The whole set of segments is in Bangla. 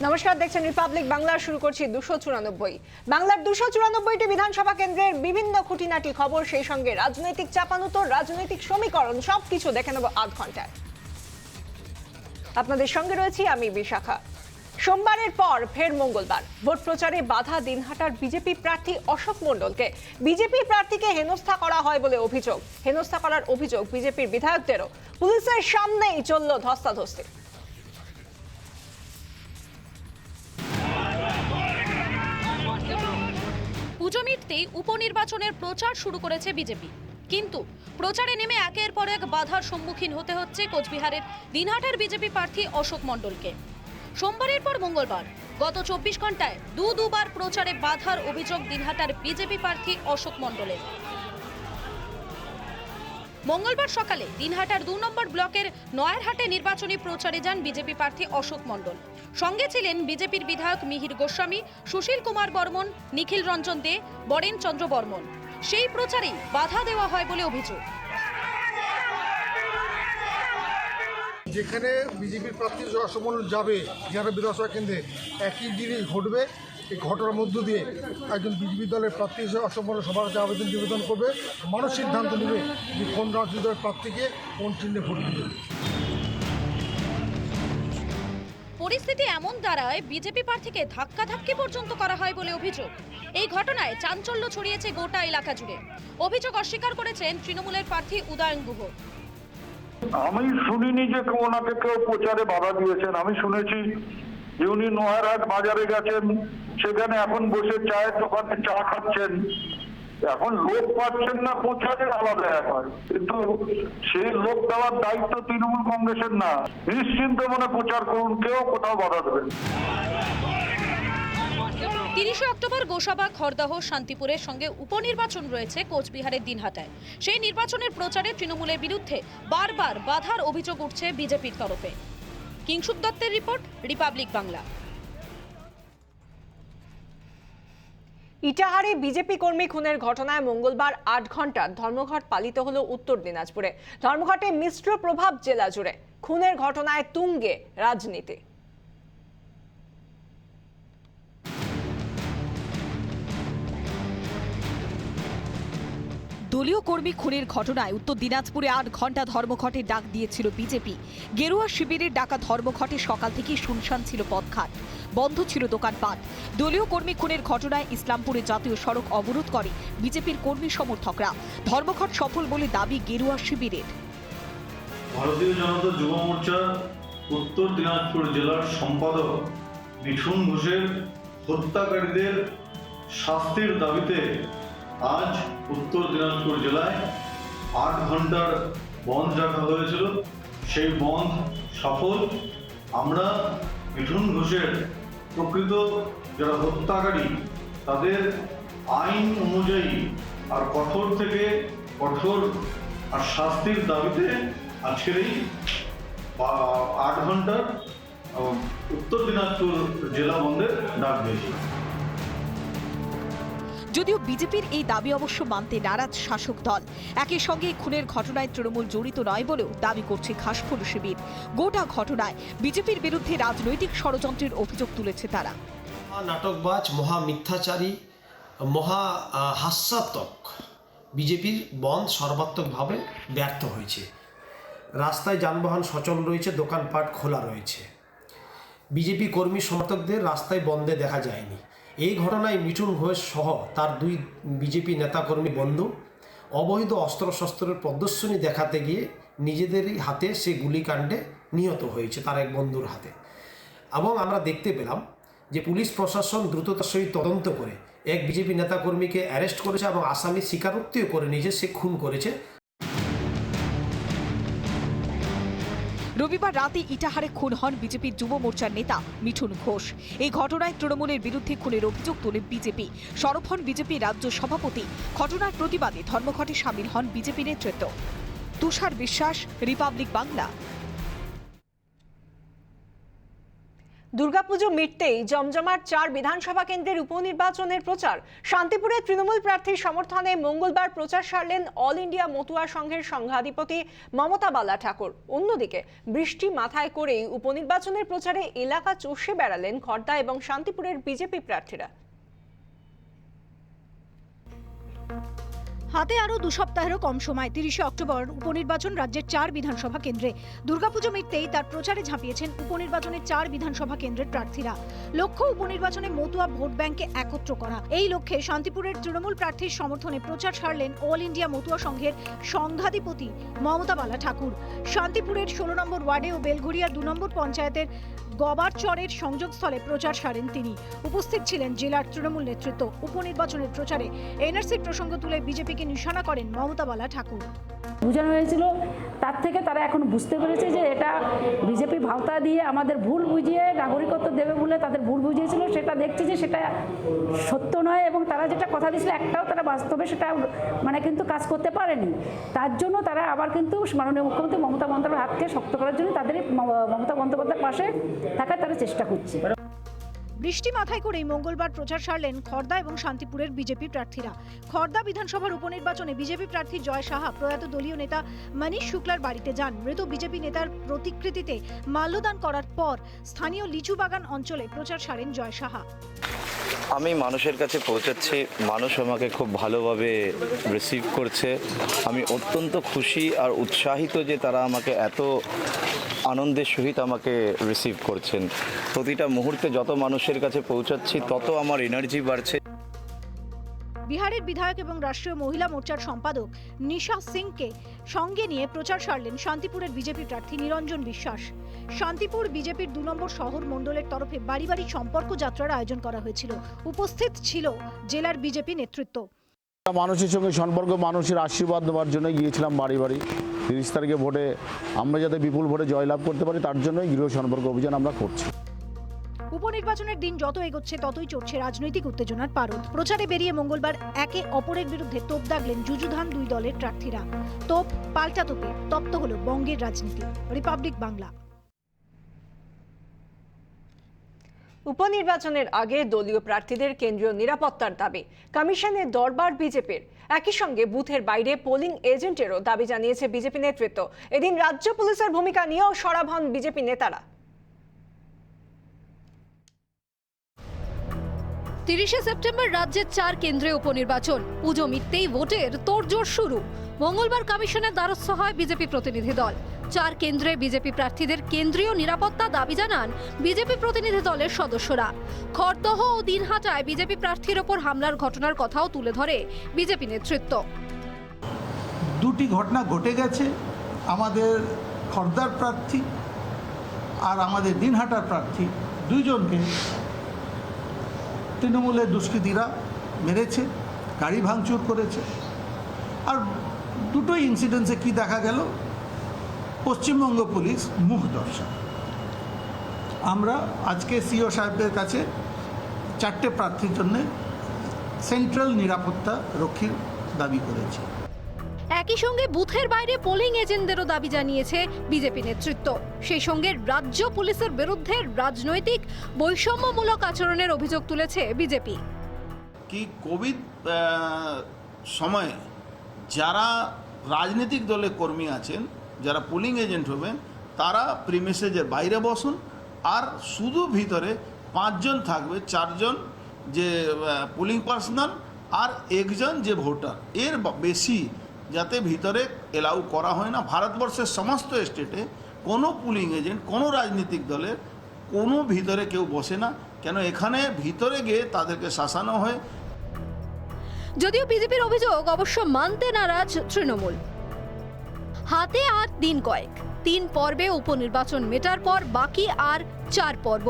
নমস্কার, দেখছেন রিপাবলিক বাংলা। শুরু করছি 294। বাংলার 294টি বিধানসভা কেন্দ্রের বিভিন্ন খুঁটিনাটি খবর, সেই সঙ্গে রাজনৈতিক চাপানুতর, রাজনৈতিক সমীকরণ, সবকিছু দেখে নেব আধ ঘন্টায়। আপনাদের সঙ্গে রয়েছি আমি বিশাখা। সোমবারের পর ফের মঙ্গলবার ভোট প্রচারে বাধা দিনহাটার বিজেপি প্রার্থী অশোক মণ্ডলকে। বিজেপি প্রার্থীকে হেনস্থা করা হয় বলে অভিযোগ। হেনস্থা করার অভিযোগ বিজেপির বিধায়কদেরও। পুলিশের সামনেই চলল ধস্তাধস্তি। পুজো মিটতেই উপনির্বাচনের প্রচার শুরু করেছে বিজেপি, কিন্তু প্রচারে নেমে একের পর এক বাধার সম্মুখীন হতে হচ্ছে কোচবিহারের দিনহাটার বিজেপি প্রার্থী অশোক মণ্ডলকে। সোমবারের পর মঙ্গলবার গত 24 ঘন্টায় দুবার প্রচারে বাধার অভিযোগ দিনহাটার বিজেপি প্রার্থী অশোক মণ্ডলের। মঙ্গলবার সকালে দিনহাটার 2 নম্বর ব্লকের নয়ারহাটে নির্বাচনী প্রচারে যান বিজেপি প্রার্থী অশোক মণ্ডল। সঙ্গে ছিলেন বিজেপির বিধায়ক মিহির গোস্বামী, সুশীল কুমার বর্মন, নিখিল রঞ্জন দে, বরেন চন্দ্র বর্মন। সেই প্রচারেই বাধা দেওয়া হয় বলে অভিযোগ। যেখানে বিজেপির প্রার্থী অশোক মণ্ডল যাবে, যারা বিধানসভা কেন্দ্রে একই দিনে ঘটবে, এই ঘটনার মধ্য দিয়ে একজন বিজেপি দলের প্রার্থী হিসেবে অশোক মণ্ডল সবার কাছে আবেদন নিবেদন করবে। মানুষ সিদ্ধান্ত নেবে যে কোন রাজনৈতিক দলের প্রার্থীকে কোন চিহ্নে ভোট দেবে। পরিস্থিতি এমন দাঁড়ায় বিজেপি প্রার্থীকে ধাক্কাধাক্কি পর্যন্ত করা হয় বলে অভিযোগ। এই ঘটনায় চাঞ্চল্য ছড়িয়েছে গোটা এলাকা জুড়ে। অভিযোগ অস্বীকার করেছেন তৃণমূলের প্রার্থী উদয়ন গুহ। আমি শুনিনি যে ওনাকে কেউ প্রচারে বাধা দিয়েছেন। আমি শুনেছি যে উনি নয়ারহাট বাজারে গেছেন, সেখানে এখন বসে চায়ের দোকানে চা খাচ্ছেন। এখন লোক পাচ্ছেন না প্রচারে, আলাদা ব্যাপার, কিন্তু সেই লোক দেওয়ার দায়িত্ব তৃণমূল কংগ্রেসের না। নিশ্চিন্ত মনে প্রচার করুন, কেউ কোথাও বাধা দেবেন। 30 অক্টোবর গোসাবা, খড়দহ, শান্তিপুরের সঙ্গে উপনির্বাচন রয়েছে কোচবিহারের দিনহাটায়। সেই নির্বাচনের প্রচারে তৃণমূলের বিরুদ্ধে বারবার বাধার অভিযোগ উঠছে বিজেপির তরফে। কিংশুক দত্তের রিপোর্ট, রিপাবলিক বাংলা। ইটাহারে বিজেপি কর্মী খুনের ঘটনায় মঙ্গলবার 8 ঘন্টার ধর্মঘট পালিত হলো উত্তর দিনাজপুরে। ধর্মঘটে মিশ্র প্রভাব জেলা জুড়ে। খুনের ঘটনায় তুঙ্গে রাজনীতি। দলীয় কর্মী খুনের ঘটনায় উত্তর দিনাজপুরে 8 ঘন্টা ধর্মঘটের ডাক দিয়েছিল বিজেপি। গেরুয়া শিবিরের ডাকা ধর্মঘটে সকাল থেকেই শুনশান ছিল পথঘাট, বন্ধ ছিল দোকানপাট। দলীয় কর্মী খুনের ঘটনায় ইসলামপুরে জাতীয় সড়ক অবরোধ করে বিজেপির কর্মী সমর্থকরা। ধর্মঘট সফল বলে দাবি গেরুয়া শিবিরের। ভারতীয় জনতা যুব মোর্চা উত্তর দিনাজপুর জেলার সম্পাদক মিঠুন ঘোষের হত্যাকারীদের শাস্তির দাবিতে আজ উত্তর দিনাজপুর জেলায় 8 ঘন্টার বন্ধ রাখা হয়েছিল। সেই বন্ধ সফল। আমরা মিঠুন ঘোষের প্রকৃত যারা হত্যাকারী তাদের আইন অনুযায়ী আর কঠোর থেকে কঠোর আর শাস্তির দাবিতে আজকের এই 8 ঘন্টার উত্তর দিনাজপুর জেলা বন্ধের ডাক দিয়েছি। যদিও বিজেপির এই দাবি অবশ্য মানতে নারাজ শাসক দল। একই সঙ্গে খুনের ঘটনায় তৃণমূল জড়িত নয় বলেও দাবি করছে ঘাসফুল শিবির। গোটা ঘটনায় বিজেপির বিরুদ্ধে রাজনৈতিক ষড়যন্ত্রের অভিযোগ তুলেছে তারা। নাটকবাজ, মহা মিথ্যাচারী, মহা হাস্যাত্মক বিজেপির বন্ধ সর্বাত্মকভাবে ব্যর্থ হয়েছে। রাস্তায় যানবাহন সচল রয়েছে, দোকানপাট খোলা রয়েছে। বিজেপি কর্মী সমর্থকদের রাস্তায় বন্ধে দেখা যায়নি। এই ঘটনায় মিঠুন ঘোষ সহ তার 2 বিজেপি নেতাকর্মী বন্ধু অবৈধ অস্ত্রশস্ত্রের প্রদর্শনী দেখাতে গিয়ে নিজেদেরই হাতে সে গুলিকাণ্ডে নিহত হয়েছে, তার এক বন্ধুর হাতে। এবং আমরা দেখতে পেলাম যে পুলিশ প্রশাসন দ্রুততার সহিত তদন্ত করে এক বিজেপি নেতাকর্মীকে অ্যারেস্ট করেছে এবং আসামি স্বীকারোক্তিও করে নিয়েছে সে খুন করেছে। রবিবার রাতে ইটাহারে খুন হন বিজেপির যুব মোর্চার নেতা মিঠুন ঘোষ। এই ঘটনায় তৃণমূলের বিরুদ্ধে খুনের অভিযোগ তোলে বিজেপি। সরব হন বিজেপির রাজ্য সভাপতি। ঘটনার প্রতিবাদে ধর্মঘটে সামিল হন বিজেপি নেতৃত্ব। তুষার বিশ্বাস, রিপাবলিক বাংলা। দুর্গাপুজো মিটতেই জমজমাট 4 বিধানসভা কেন্দ্রের উপনির্বাচনের প্রচার। শান্তিপুরে তৃণমূল প্রার্থীর সমর্থনে মঙ্গলবার প্রচার সারলেন অল ইন্ডিয়া মতুয়া সংঘের সংঘাধিপতি মমতা বালা ঠাকুর। অন্যদিকে বৃষ্টি মাথায় করেই উপনির্বাচনের প্রচারে এলাকা চষে বেড়ালেন খড়দা এবং শান্তিপুরের বিজেপি প্রার্থীরা। হাতে আরও 2 সপ্তাহেরও কম সময় 30শে অক্টোবর উপনির্বাচন রাজ্যের 4 বিধানসভা কেন্দ্রে। দুর্গাপুজো মিটতেই তার প্রচারে ঝাঁপিয়েছেন উপনির্বাচনের 4 বিধানসভা কেন্দ্রের প্রার্থীরা। লক্ষ্য উপনির্বাচনে মতুয়া ভোট ব্যাংকে একত্র করা। এই লক্ষ্যে শান্তিপুরের তৃণমূল প্রার্থীর সমর্থনে প্রচার সারলেন অল ইন্ডিয়া মতুয়া সংঘের সংঘাধিপতি মমতা বালা ঠাকুর। শান্তিপুরের 16 নম্বর ওয়ার্ডে ও বেলঘরিয়া 2 নম্বর পঞ্চায়েতের গবারচরের সংযোগস্থলে প্রচার সারেন তিনি। উপস্থিত ছিলেন জেলার তৃণমূল নেতৃত্ব। উপনির্বাচনের প্রচারে এনআরসির প্রসঙ্গ তুলে বিজেপিকে নিশানা করেন মমতা বালা ঠাকুর। বোঝানো হয়েছিল, তার থেকে তারা এখন বুঝতে পেরেছে যে এটা বিজেপি ভাওতা দিয়ে আমাদের ভুল বুঝিয়ে নাগরিকত্ব দেবে বলে তাদের ভুল বুঝিয়েছিল। সেটা দেখছে যে সেটা সত্য নয় এবং তারা যেটা কথা দিয়েছিল একটাও তারা বাস্তবে সেটা কিন্তু কাজ করতে পারেনি। তার জন্য তারা আবার কিন্তু মাননীয় মুখ্যমন্ত্রী মমতা বন্দ্যোপাধ্যায়ের হাতকে শক্ত করার জন্য তাদের মমতা বন্দ্যোপাধ্যায়ের পাশে থাকার তারা চেষ্টা করছে। বৃষ্টি মাথায় করেই মঙ্গলবার প্রচার সারলেন খড়দা এবং শান্তিপুরের বিজেপি প্রার্থীরা। খড়দা বিধানসভার উপনির্বাচনে বিজেপি প্রার্থী জয় সাহা প্রয়াত দলীয় নেতা মনীষ শুক্লার বাড়িতে যান। মৃত বিজেপি নেতার প্রতিকৃতিতে মাল্যদান করার পর স্থানীয় লিচু বাগান অঞ্চলে প্রচার সারেন জয় সাহা। আমি মানুষের কাছে পৌঁছাচ্ছি, মানুষ আমাকে খুব ভালোভাবে রিসিভ করছে। আমি অত্যন্ত খুশি আর উৎসাহিত যে তারা আমাকে এত আনন্দের সহিত আমাকে রিসিভ করছেন। প্রতিটা মুহূর্তে যত মানুষের কাছে পৌঁছাচ্ছি তত আমার এনার্জি বাড়ছে। বিহারের বিধায়ক এবং রাষ্ট্রীয় মহিলা মোর্চার সম্পাদক নিশা সিংকে সঙ্গে নিয়ে প্রচার সারলেন শান্তিপুরের বিজেপি প্রার্থী নিরঞ্জন বিশ্বাস। শান্তিপুর বিজেপির 2 নম্বর শহর মণ্ডলের তরফে বাড়ি বাড়ি সম্পর্ক যাত্রার আয়োজন করা হয়েছিল। উপস্থিত ছিল জেলার বিজেপি নেতৃত্ব। মানুষের সঙ্গে সম্পর্ক, মানুষের আশীর্বাদ দেওয়ার জন্য গিয়েছিলাম বাড়ি বাড়ি। 30 তারিখে ভোটে আমরা যাতে বিপুল ভোটে জয়লাভ করতে পারি তার জন্যই গৃহ সম্পর্ক অভিযান আমরা করছি। উপনির্বাচনের দিন যত এগোচ্ছে ততই চড়ছে রাজনৈতিক উত্তেজনার পারদ। প্রচারে বেরিয়ে মঙ্গলবার একে অপরের বিরুদ্ধে তোপ দাগলেন যুযুধান 2 দলের প্রার্থীরা। তোপ পাল্টা তোপে তপ্ত হলো বঙ্গের রাজনীতি। রিপাবলিক বাংলা। উপনির্বাচনের আগে দলীয় প্রার্থীদের কেন্দ্রীয় নিরাপত্তার দাবি। কমিশনের দরবার বিজেপির। একই সঙ্গে বুথের বাইরে পোলিং এজেন্টেরও দাবি জানিয়েছে বিজেপি নেতৃত্ব। এদিন রাজ্য পুলিশের ভূমিকা নিয়েও সরব হন বিজেপি নেতারা। 30শে সেপ্টেম্বর রাজ্যের 4 কেন্দ্রে উপনির্বাচন। পুজো মিটতেই ভোটের তোড়জোড় শুরু। মঙ্গলবার কমিশনের দ্বারস্থ হয় বিজেপি প্রতিনিধি দল। 4 কেন্দ্রে বিজেপি প্রার্থীদের কেন্দ্রীয় নিরাপত্তা দাবি জানান বিজেপি প্রতিনিধি দলের সদস্যরা। খড়দহ ও দিনহাটায় বিজেপি প্রার্থীর ওপর হামলার ঘটনার কথাও তুলে ধরে বিজেপি নেতৃত্ব। 2টি ঘটনা ঘটে গেছে, আমাদের খড়দার প্রার্থী আর আমাদের দিনহাটার প্রার্থী 2 জনকে তৃণমূলের দুষ্কৃতীরা মেরেছে, গাড়ি ভাঙচুর করেছে। আর দুটোই ইনসিডেন্টসে কি দেখা গেল, পশ্চিমবঙ্গ পুলিশ মুখ দর্শা। আমরা আজকে সিও সাহেবের কাছে 4টে প্রার্থীর জন্য সেন্ট্রাল নিরাপত্তা রক্ষীর দাবি করেছি। একই সঙ্গে বুথের বাইরে পোলিং এজেন্টদেরও দাবি জানিয়েছে বিজেপি নেতৃত্ব। সেই সঙ্গে রাজ্য পুলিশের বিরুদ্ধে রাজনৈতিক বৈষম্যমূলক আচরণের অভিযোগ তুলেছে বিজেপি। কি কোভিড সময়ে যারা রাজনৈতিক দলের কর্মী আছেন, যারা পোলিং এজেন্ট হবেন, তারা প্রিমিসেসের বাইরে বসুন আর শুধু ভিতরে 5 জন থাকবে, 4 জন যে পোলিং পার্সোনাল আর 1 জন যে ভোটার। এর বেশি যাতে ভিতরে এলাউ করা হয় না। ভারতবর্ষের সমস্ত স্টেটে কোনো পোলিং এজেন্ট, কোনো রাজনৈতিক দলের কোনো ভিতরে কেউ বসে না, কেন এখানে ভিতরে গিয়ে তাদেরকে শাসানো হয়। যদিও বিজেপির অভিযোগ অবশ্য মানতে নারাজ তৃণমূল। হাতে আর দিন কয়েক, 3 পর্বে উপনির্বাচন মেটার পর বাকি আর 4 পর্ব।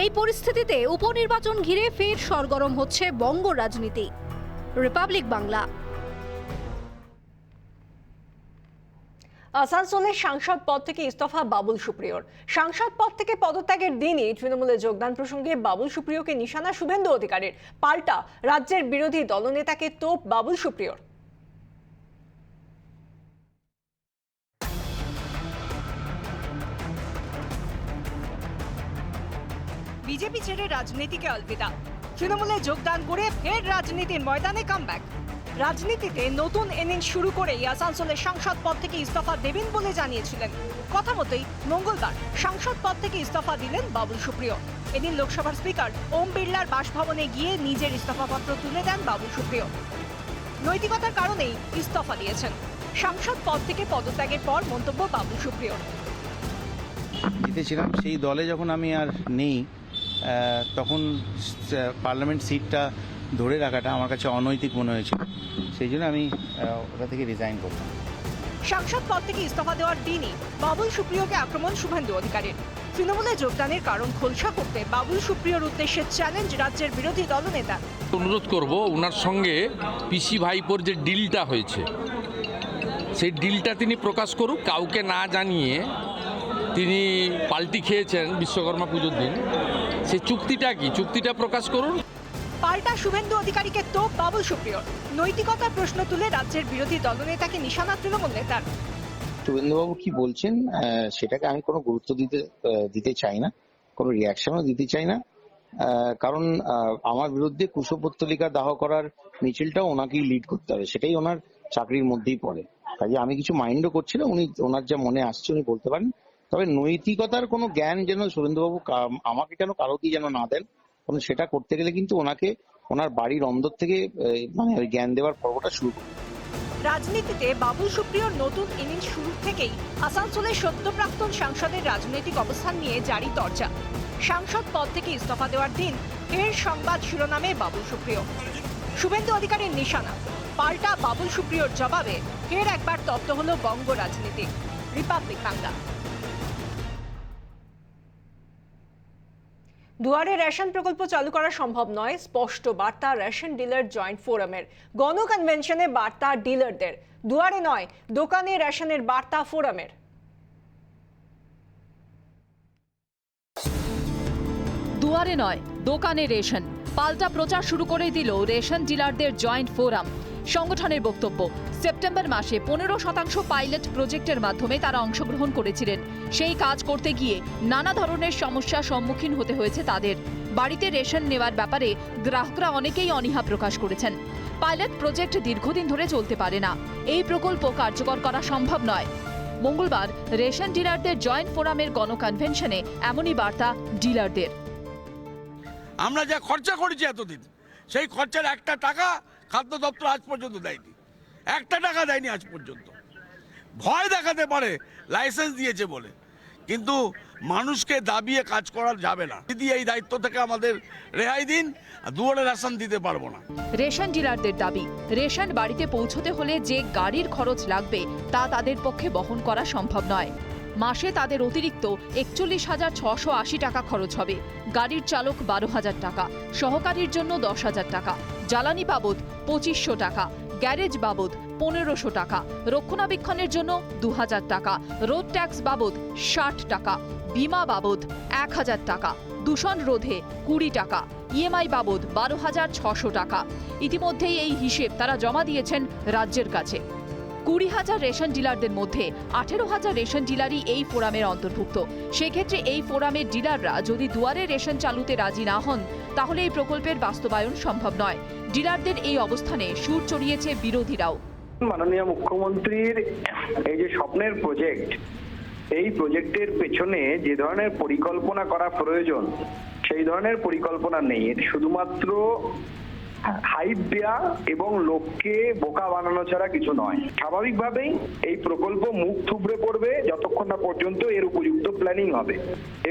এই পরিস্থিতিতে উপনির্বাচন ঘিরে ফের সরগরম হচ্ছে বঙ্গ রাজনীতি। রিপাবলিক বাংলা। আসানসোলের সাংসদ পদ থেকে ইস্তফা বাবুল সুপ্রিয়র। সাংসদ পদ থেকে পদত্যাগের দিনই তৃণমূলে যোগদান প্রসঙ্গে বাবুল সুপ্রিয়কে নিশানা শুভেন্দু অধিকারীর। পাল্টা রাজ্যের বিরোধী দলনেতাকে তোপ বাবুল সুপ্রিয়র। বিজেপি ছেড়ে রাজনীতিকে অলবিদা, তৃণমূলে যোগদান করে ফের রাজনীতির ময়দানে কামব্যাক। রাজনীতিতে নতুন ইনিংস শুরু করেই আসানসোলের সাংসদ পদ থেকে ইস্তফা দেবেন বলে জানিয়েছিলেন। কথা মতোই মঙ্গলবার সাংসদ পদ থেকে ইস্তফা দিলেন বাবুল সুপ্রিয়। এদিন লোকসভার স্পিকার ওম বিড়লার বাসভবনে গিয়ে নিজের ইস্তফাপত্র তুলে দেন বাবুল সুপ্রিয়। নৈতিকতার কারণেই ইস্তফা দিয়েছেন। সাংসদ পদ থেকে পদত্যাগের পর মন্তব্য বাবুল সুপ্রিয়। জিতেছিলাম সেই দলে যখন আমি আর নেই, তখন পার্লামেন্ট সিটটা ধরে রাখাটা আমার কাছে অনৈতিক মনে হয়েছিল, সেই জন্য আমি ওটা থেকে রিজাইন করলাম। সাংসদ পদ থেকে ইস্তফা দেওয়ার দিনই বাবুল সুপ্রিয়কে আক্রমণ শুভেন্দু অধিকারীর। তৃণমূলে যোগদানের কারণ খোলসা করতে বাবুল সুপ্রিয়র উদ্দেশ্যে চ্যালেঞ্জ রাজ্যের বিরোধী দলনেতা। অনুরোধ করব ওনার সঙ্গে পিসি ভাইপোর যে ডিলটা হয়েছে সেই ডিলটা তিনি প্রকাশ করুক, কাউকে না জানিয়ে তিনি পাল্টি খেয়েছেন বিশ্বকর্মা পুজোর দিন, সেই চুক্তিটা কি, চুক্তিটা প্রকাশ করুন। পাল্টা শুভেন্দু অধিকারীকে তোপ বাবুল সুপ্রিয়র। নৈতিকতার প্রশ্ন তুলে রাজ্যের বিরোধী দলনেতাকে নিশানা তৃণমূল নেতার। শুভেন্দুবাবু কি বলছেন সেটাকে আমি কোনো গুরুত্ব দিতে চাই না, কোনো রিয়াকশনও দিতে চাই না, কারণ আমার বিরুদ্ধে কুশপুত্তলিকা দাহ করার মিছিলটাও ওনাকেই লিড করতে হবে, সেটাই ওনার চাকরির মধ্যেই পড়ে। কাজে আমি কিছু মাইন্ডও করছি না, উনি ওনার যা মনে আসছে উনি বলতে পারেন। তবে নৈতিকতার কোনো জ্ঞান যেন শুভেন্দুবাবু আমাকে কেন কারোকেই যেন না দেন, কারণ সেটা করতে গেলে কিন্তু ওনাকে ওনার বাড়ির অন্দর থেকে মানে জ্ঞান দেওয়ার পর্বটা শুরু করবে। রাজনীতিতে বাবুল সুপ্রিয়র নতুন ইনিংস শুরু থেকেই আসানসোলের সদ্য প্রাক্তন সাংসদের রাজনৈতিক অবস্থান নিয়ে জারি চর্চা। সাংসদ পদ থেকে ইস্তফা দেওয়ার দিন ফের সংবাদ শিরোনামে বাবুল সুপ্রিয়। শুভেন্দু অধিকারীর নিশানা। পাল্টা বাবুল সুপ্রিয়র জবাবে ফের একবার তপ্ত হলো বঙ্গ রাজনীতি। রিপাবলিক বাংলা। দুয়ারে রেশন প্রকল্প চালু করা সম্ভব নয়, স্পষ্ট বার্তা রেশন ডিলার জয়েন্ট ফোরামের। গণকনভেনশনে বার্তা ডিলারদের, দুয়ারে নয় দোকানে রেশনের বার্তা ফোরামের। দুয়ারে নয় দোকানে রেশন, পাল্টা প্রচার শুরু করে দিল রেশন ডিলারদের জয়েন্ট ফোরাম। সংগঠনের বক্তব্য, সেপ্টেম্বর মাসে 15% পাইলট প্রজেক্টের মাধ্যমে তারা অংশগ্রহণ করেছিলেন। সেই কাজ করতে গিয়ে নানা ধরনের সমস্যার সম্মুখীন হতে হয়েছে তাদের। বাড়িতে রেশন নেওয়ার ব্যাপারে গ্রাহকরা অনেকেই অনীহা প্রকাশ করেছেন। পাইলট প্রজেক্ট দীর্ঘদিন ধরে চলতে পারে না, এই প্রকল্প কার্যকর করা সম্ভব নয়। মঙ্গলবার রেশন ডিলারদের জয়েন্ট ফোরামের গণকনভেনশনে এমনই বার্তা ডিলারদের। আমরা যা খরচা করেছি এতদিন, সেই খরচার একটা টাকা খাদ্য দপ্তর আজ পর্যন্ত দেয়নি, একটা টাকা দেয়নি আজ পর্যন্ত। ভয় দেখাতে পারে লাইসেন্স দিয়েছে বলে, কিন্তু মানুষকে দাবিয়ে কাজ করা যাবে না। দিদি এই দায়িত্ব থেকে আমাদের রেহাই দিন, দুয়ারে রেশন দিতে পারবো না। রেশন ডিলারদের দাবি, রেশন বাড়িতে পৌঁছতে হলে যে গাড়ির খরচ লাগবে তা তাদের পক্ষে বহন করা সম্ভব নয়। মাসে তাদের অতিরিক্ত 41,680 টাকা খরচ হবে। গাড়ির চালক 12,000 টাকা, সহকারীর জন্য 10,000 টাকা, জ্বালানি বাবদ 2500 টাকা, গ্যারেজ বাবদ 1500 টাকা, রক্ষণাবেক্ষণের জন্য 2000 টাকা, রোড ট্যাক্স বাবদ 60 টাকা, বিমা বাবদ 1000 টাকা, দূষণ রোধে 20 টাকা, ইএমআই বাবদ 12,600 টাকা। ইতিমধ্যেই এই হিসেব তারা জমা দিয়েছেন রাজ্যের কাছে। 20,000 রেশন ডিলারদের মধ্যে 18,000 রেশন ডিলারই এই ফোরামের অন্তর্ভুক্ত। সেক্ষেত্রে এই ফোরামের ডিলাররা যদি দুয়ারে রেশন চালুতে রাজি না হন, তাহলে এই প্রকল্পের বাস্তবায়ন সম্ভব নয়। ডিলারদের এই অবস্থানে সুর চড়িয়েছে বিরোধীরাও। মাননীয় মুখ্যমন্ত্রীর এই যে স্বপ্নের প্রজেক্ট, এই প্রজেক্টের পেছনে যে ধরনের পরিকল্পনা করা প্রয়োজন সেই ধরনের পরিকল্পনা নেই। শুধুমাত্র হাইপ দেয়া এবং লোককে বোকা বানানো ছাড়া কিছু নয়। স্বাভাবিকভাবেই এই প্রকল্প মুখ থুবড়ে পড়বে যতক্ষণ না পর্যন্ত এর উপযুক্ত প্ল্যানিং হবে,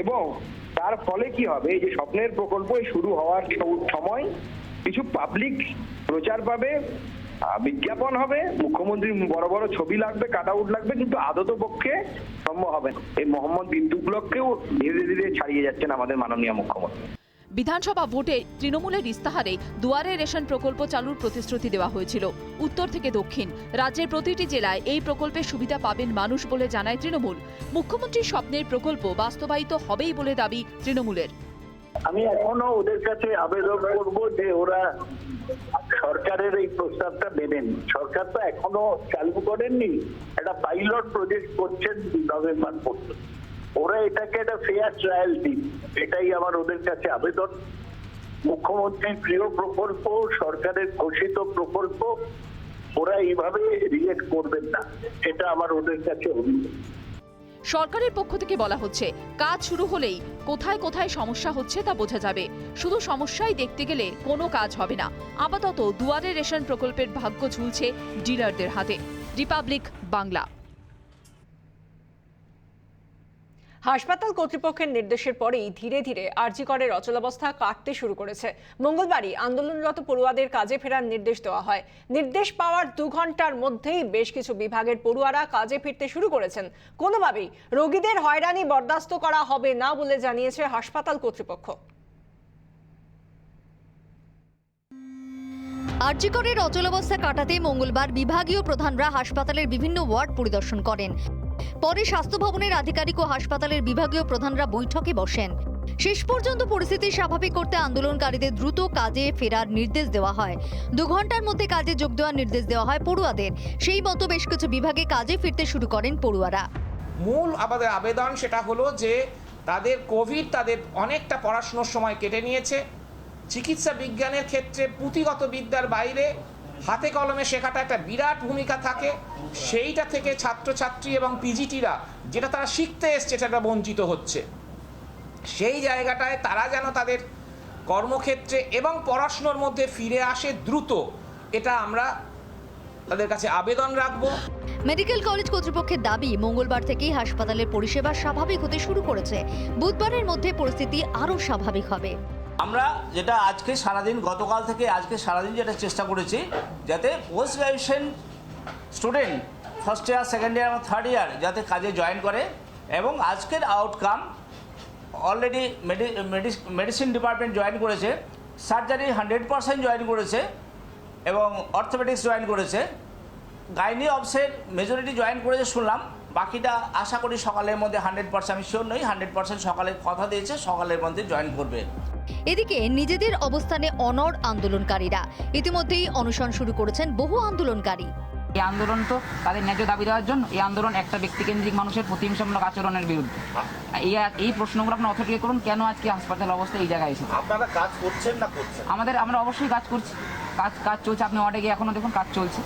এবং তার ফলে কি হবে, এই যে স্বপ্নের প্রকল্প শুরু হওয়ার সময় কিছু পাবলিক প্রচার পাবে, বিজ্ঞাপন হবে, মুখ্যমন্ত্রীর বড় বড় ছবি লাগবে, কাট আউট লাগবে, কিন্তু আদত পক্ষে সম্ভব হবে না। এই মোহাম্মদ বিদ্যুৎগুলোকেও ধীরে ধীরে ছাড়িয়ে যাচ্ছেন আমাদের মাননীয় মুখ্যমন্ত্রী। বিধানসভা ভোটে তৃণমূলের ইস্তাহারে দুয়ারে রেশন প্রকল্প চালুর প্রতিশ্রুতি দেওয়া হয়েছিল। উত্তর থেকে দক্ষিণ রাজ্যের প্রতিটি জেলায় এই প্রকল্পের সুবিধা পাবেন মানুষ বলে জানায় তৃণমূল। মুখ্যমন্ত্রীর স্বপ্নের প্রকল্প বাস্তবায়িত হবেই বলে দাবি তৃণমূলের। আমি এখনো ওদের কাছে আবেদন করব যে ওরা সরকারের এই প্রস্তাবটা দেবেন। সরকার তো এখনো চালু করেননি, একটা পাইলট প্রজেক্ট করছেন নভেম্বর পর্যন্ত। ওরা এটাকে একটা ফেয়ার ট্রায়াল দিন, এটাই আমার ওদের কাছে আবেদন। মুখ্যমন্ত্রীর প্রিয় প্রকল্প, সরকারের ঘোষিত প্রকল্প, ওরা এইভাবে রিয়েক্ট করবেন না, এটা আমার ওদের কাছে অভিযোগ। সরকারের পক্ষ থেকে বলা হচ্ছে কাজ শুরু হলেই কোথায় কোথায় সমস্যা হচ্ছে তা বোঝা যাবে। শুধু সমস্যাই দেখতে গেলে কোনো কাজ হবে না। আপাতত দুয়ারে রেশন প্রকল্পের ভাগ্য ঝুলছে ডিলারদের হাতে। রিপাবলিক বাংলা। হাসপাতাল কর্তৃপক্ষের নির্দেশের পরেই ধীরে ধীরে আরজি করের অচলাবস্থা কাটতে শুরু করেছে। মঙ্গলবারই আন্দোলনরত পড়ুয়াদের কাজে ফেরার নির্দেশ দেওয়া হয়। নির্দেশ পাওয়ার 2 ঘন্টার মধ্যেই বেশ কিছু বিভাগের পড়ুয়ারা কাজে ফিরতে শুরু করেছেন। কোনোভাবেই রোগীদের হয়রানি বরদাস্ত করা হবে না বলে জানিয়েছে হাসপাতাল কর্তৃপক্ষ। আরজি করের অচলাবস্থা কাটাতে মঙ্গলবার বিভাগীয় প্রধানরা হাসপাতালের বিভিন্ন ওয়ার্ড পরিদর্শন করেন। পরে স্বাস্থ্য ভবনের আধিকারিক ও হাসপাতালের বিভাগীয় প্রধানরা বৈঠকে বসেন। শেষ পর্যন্ত পরিস্থিতি স্বাভাবিক করতে আন্দোলনকারীদের দ্রুত কাজে ফেরার নির্দেশ দেওয়া হয়। 2 ঘন্টার মধ্যে কাজে যোগ দেওয়ার নির্দেশ দেওয়া হয় পড়ুয়াদের। সেই মতো বেশ কিছু বিভাগে কাজে ফিরতে শুরু করেন পড়ুয়ারা। মূল আমাদের আবেদন সেটা হলো যে তাদের কোভিড তাদের অনেকটা পড়াশোনার সময় কেটে নিয়েছে। চিকিৎসা বিজ্ঞানের ক্ষেত্রে পুঁথিগত বিদ্যার বাইরে হাতে কলমে শেখাটা একটা বিরাট ভূমিকা থাকে। সেইটা থেকে ছাত্রছাত্রী এবং পিজিটিরা যেটা তারা শিখতে এসছে সেটা বঞ্চিত হচ্ছে। সেই জায়গাটায় তারা যেন তাদের কর্মক্ষেত্রে এবং পড়াশোনার মধ্যে ফিরে আসে দ্রুত, এটা আমরা তাদের কাছে আবেদন রাখবো। মেডিকেল কলেজ কর্তৃপক্ষের দাবি মঙ্গলবার থেকেই হাসপাতালের পরিষেবা স্বাভাবিক হতে শুরু করেছে। বুধবারের মধ্যে পরিস্থিতি আরও স্বাভাবিক হবে। আমরা যেটা আজকে সারাদিন, গতকাল থেকে আজকে সারাদিন যেটা চেষ্টা করেছি যাতে post graduation student first year, second year এবং থার্ড ইয়ার যাতে কাজে জয়েন করে, এবং আজকের outcome already medicine department join করেছে, সার্জারি 100% জয়েন করেছে এবং অর্থোপেডিক্স জয়েন করেছে, গাইনি অবসের মেজরিটি জয়েন করেছে শুনলাম। বাকিটা আশা করি সকালের মধ্যে 100%, আমি শিওর নই, 100% সকালে কথা দিয়েছে সকালের মধ্যে জয়েন করবে। এদিকে নিজেদের অবস্থানে অনড় আন্দোলনকারীরা। ইতিমধ্যেই অনশন শুরু করেছেন বহু আন্দোলনকারী। এই আন্দোলন তো তাদের ন্যায্য দাবি দেওয়ার জন্য। এই আন্দোলন একটা ব্যক্তিকেন্দ্রিক মানুষের প্রতিহিংসামূলক আচরণের বিরুদ্ধে। এই প্রশ্নগুলো আপনার অথরিটি করুন, কেন আজকে হাসপাতাল অবস্থা এই জায়গায় এসেছে? আপনারা কাজ করছেন না করছেন? আমরা অবশ্যই কাজ করছি, কাজ চলছে। আপনি ওয়ার্ডে গিয়ে এখনো দেখুন কাজ চলছে।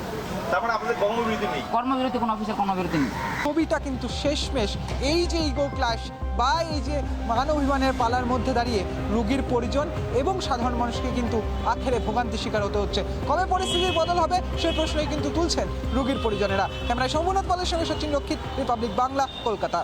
তার মানে আপনাদের কর্মবিরতি নেই? কর্মবিরতি কোনো অফিসের কর্মবিরতি নেই। কবিতা কিন্তু শেষমেশ এই যে ইগো ক্লাশ বা এই যে মানবাভিমানের পালার মধ্যে দাঁড়িয়ে রোগীর পরিজন এবং সাধারণ মানুষকে কিন্তু আখেরে ভোগান্তি শিকার হতে হচ্ছে। কবে পরিস্থিতির বদল হবে সেই প্রশ্নই কিন্তু তুলছেন রোগীর পরিজনেরা। ক্যামেরায় সৌমনাথ পালের সঙ্গে সচিন রক্ষিত, রিপাবলিক বাংলা, কলকাতা।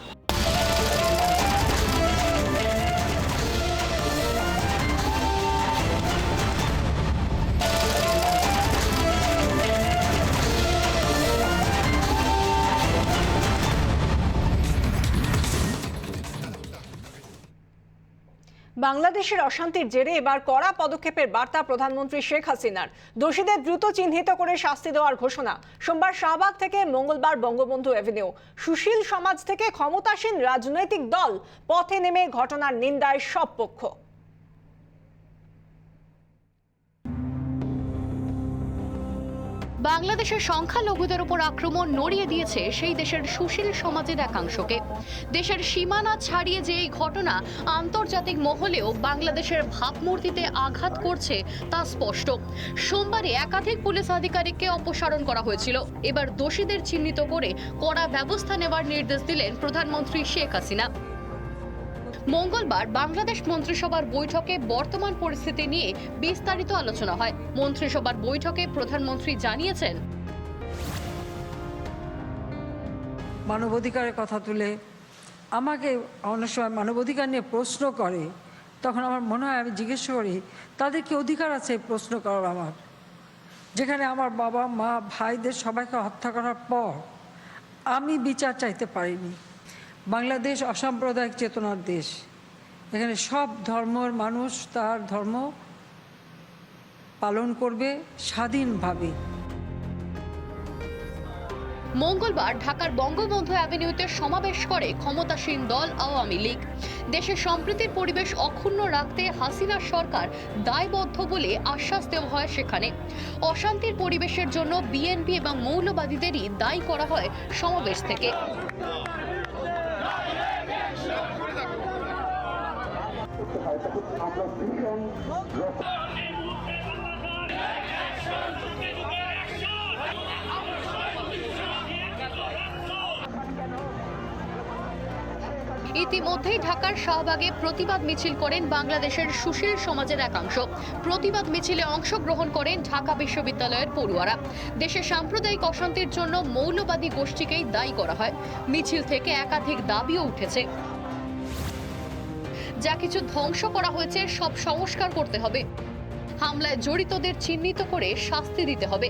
বাংলাদেশের অশান্তির জেরে এবার কড়া পদক্ষেপের বার্তা প্রধানমন্ত্রী শেখ হাসিনার। দোষীদের দ্রুত চিহ্নিত করে শাস্তি দেওয়ার ঘোষণা। সোমবার শাহবাগ থেকে মঙ্গলবার বঙ্গবন্ধু এভিনিউ। সুশীল সমাজ থেকে ক্ষমতাসীন রাজনৈতিক দল পথে নেমে ঘটনার নিন্দায় সব পক্ষ। বাংলাদেশের সংখ্যালঘুদের উপর আক্রমণ নড়িয়ে দিয়েছে সেই দেশের সুশীল সমাজের একাংশকে। দেশের সীমানা ছাড়িয়ে যে এই ঘটনা আন্তর্জাতিক মহলেও বাংলাদেশের ভাবমূর্তিতে আঘাত করছে তা স্পষ্ট। সোমবারে একাধিক পুলিশ আধিকারিককে অপসারণ করা হয়েছিল। এবার দোষীদের চিহ্নিত করে কড়া ব্যবস্থা নেওয়ার নির্দেশ দিলেন প্রধানমন্ত্রী শেখ হাসিনা। মঙ্গলবার বাংলাদেশ মন্ত্রিসভার বৈঠকে বর্তমান পরিস্থিতি নিয়ে বিস্তারিত আলোচনা হয়। মন্ত্রিসভার বৈঠকে প্রধানমন্ত্রী জানিয়েছেন, মানবাধিকারের কথা তুলে আমাকে অনেক সময় মানবাধিকার নিয়ে প্রশ্ন করে, তখন আমার মনে হয় আমি জিজ্ঞেস করি তাদের কি অধিকার আছে প্রশ্ন করার আমার? যেখানে আমার বাবা মা ভাইদের সবাইকে হত্যা করার পর আমি বিচার চাইতে পারিনি। বাংলাদেশ অসাম্প্রদায়িক চেতনার দেশ। এখানে সব ধর্মের মানুষ তার ধর্ম পালন করবে স্বাধীনভাবে। মঙ্গলবার ঢাকার বঙ্গবন্ধু অ্যাভিনিউতে সমাবেশ করে ক্ষমতাসীন দল আওয়ামী লীগ। দেশের সম্প্রীতির পরিবেশ অক্ষুণ্ণ রাখতে হাসিনা সরকার দায়বদ্ধ বলে আশ্বাস দেওয়া হয় সেখানে। অশান্তির পরিবেশের জন্য বিএনপি এবং মৌলবাদীদেরই দায়ী করা হয় সমাবেশ থেকে। ইতিমধ্যেই ঢাকার শাহবাগে প্রতিবাদ মিছিল করেন বাংলাদেশের সুশীল সমাজের একাংশ। প্রতিবাদ মিছিলে অংশগ্রহণ করেন ঢাকা বিশ্ববিদ্যালয়ের পড়ুয়ারা। দেশে সাম্প্রদায়িক অশান্তির জন্য মৌলবাদী গোষ্ঠীকেই দায়ী করা হয়। মিছিল থেকে একাধিক দাবিও উঠেছে। যা কিছু ধ্বংস করা হয়েছে সব সংস্কার করতে হবে। হামলায় জড়িতদের চিহ্নিত করে শাস্তি দিতে হবে।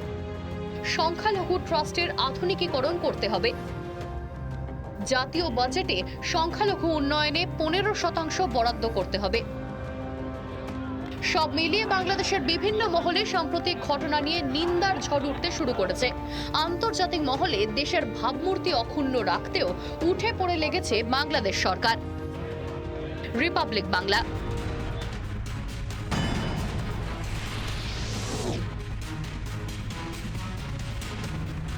সংখ্যালঘু ট্রাস্টের আধুনিকীকরণ করতে হবে। জাতীয় বাজেটে সংখ্যালঘু উন্নয়নে 15% বরাদ্দ করতে হবে। সব মিলিয়ে বাংলাদেশের বিভিন্ন মহলে সাম্প্রতিক ঘটনা নিয়ে নিন্দার ঝড় উঠতে শুরু করেছে। আন্তর্জাতিক মহলে দেশের ভাবমূর্তি অক্ষুণ্ণ রাখতেও উঠে পড়ে লেগেছে বাংলাদেশ সরকার। রিপাবলিক বাংলা।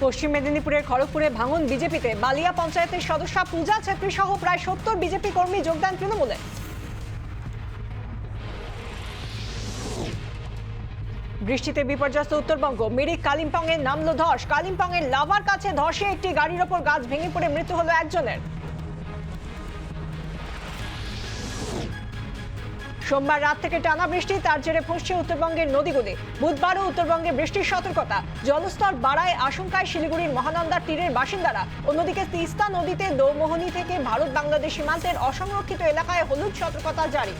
পশ্চিম মেদিনীপুরের খড়গপুরে ভাঙন বিজেপিতে। বালিয়া পঞ্চায়েতের সদস্যা পূজা ছেত্রী সহ প্রায় 70 বিজেপি কর্মী যোগদান তৃণমূলে। বৃষ্টিতে বিপর্যস্ত উত্তরবঙ্গ। মিরিক কালিম্পংয়ে নামলো ধস। কালিম্পংয়ের লাভার কাছে ধসে একটি গাড়ির ওপর গাছ ভেঙে পড়ে মৃত্যু হলো একজনের। সোমবার রাত থেকে টানা বৃষ্টি, তার জেরে ফুঁসছে উত্তরবঙ্গের নদীগুলি। বুধবারও উত্তরবঙ্গে বৃষ্টির সতর্কতা। জলস্তর বাড়ায় আশঙ্কায় শিলিগুড়ির মহানন্দার তীরের বাসিন্দারা। অন্যদিকে তিস্তা নদীতে দৌমোহনী থেকে ভারত বাংলাদেশ সীমান্তের অসংরক্ষিত এলাকায় হলুদ সতর্কতা জারি।